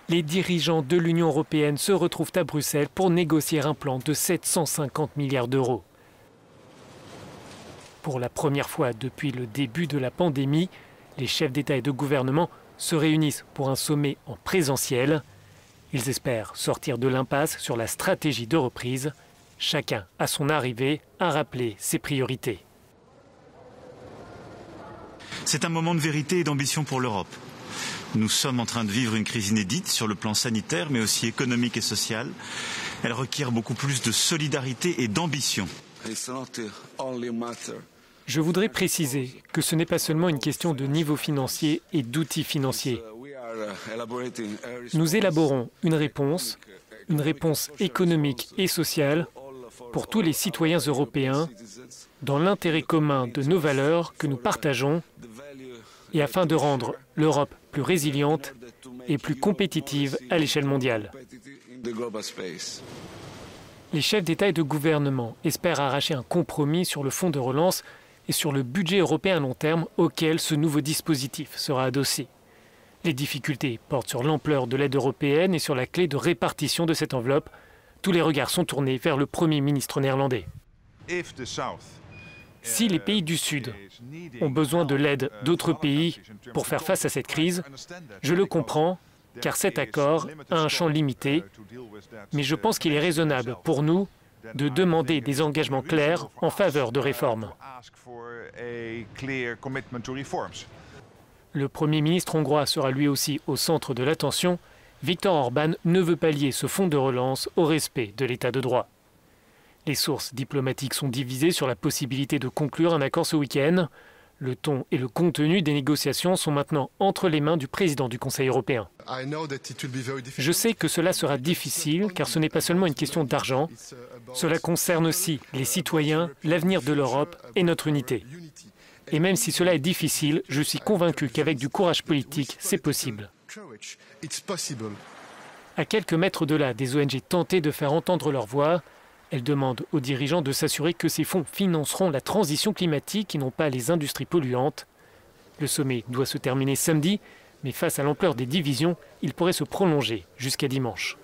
Les dirigeants de l'Union européenne se retrouvent à Bruxelles pour négocier un plan de 750 milliards d'euros. Pour la première fois depuis le début de la pandémie, les chefs d'État et de gouvernement se réunissent pour un sommet en présentiel. Ils espèrent sortir de l'impasse sur la stratégie de reprise. Chacun, à son arrivée, a rappelé ses priorités. C'est un moment de vérité et d'ambition pour l'Europe. Nous sommes en train de vivre une crise inédite sur le plan sanitaire, mais aussi économique et social. Elle requiert beaucoup plus de solidarité et d'ambition. Je voudrais préciser que ce n'est pas seulement une question de niveau financier et d'outils financiers. Nous élaborons une réponse économique et sociale pour tous les citoyens européens, dans l'intérêt commun de nos valeurs que nous partageons, et afin de rendre l'Europe plus résiliente et plus compétitive à l'échelle mondiale. Les chefs d'État et de gouvernement espèrent arracher un compromis sur le fonds de relance et sur le budget européen à long terme auquel ce nouveau dispositif sera adossé. Les difficultés portent sur l'ampleur de l'aide européenne et sur la clé de répartition de cette enveloppe. Tous les regards sont tournés vers le Premier ministre néerlandais. Si les pays du Sud ont besoin de l'aide d'autres pays pour faire face à cette crise, je le comprends, car cet accord a un champ limité, mais je pense qu'il est raisonnable pour nous de demander des engagements clairs en faveur de réformes. Le Premier ministre hongrois sera lui aussi au centre de l'attention. Viktor Orban ne veut pas lier ce fonds de relance au respect de l'état de droit. Les sources diplomatiques sont divisées sur la possibilité de conclure un accord ce week-end. Le ton et le contenu des négociations sont maintenant entre les mains du président du Conseil européen. Je sais que cela sera difficile car ce n'est pas seulement une question d'argent. Cela concerne aussi les citoyens, l'avenir de l'Europe et notre unité. Et même si cela est difficile, je suis convaincu qu'avec du courage politique, c'est possible. À quelques mètres de là, des ONG tentaient de faire entendre leur voix. Elles demandent aux dirigeants de s'assurer que ces fonds financeront la transition climatique et non pas les industries polluantes. Le sommet doit se terminer samedi, mais face à l'ampleur des divisions, il pourrait se prolonger jusqu'à dimanche.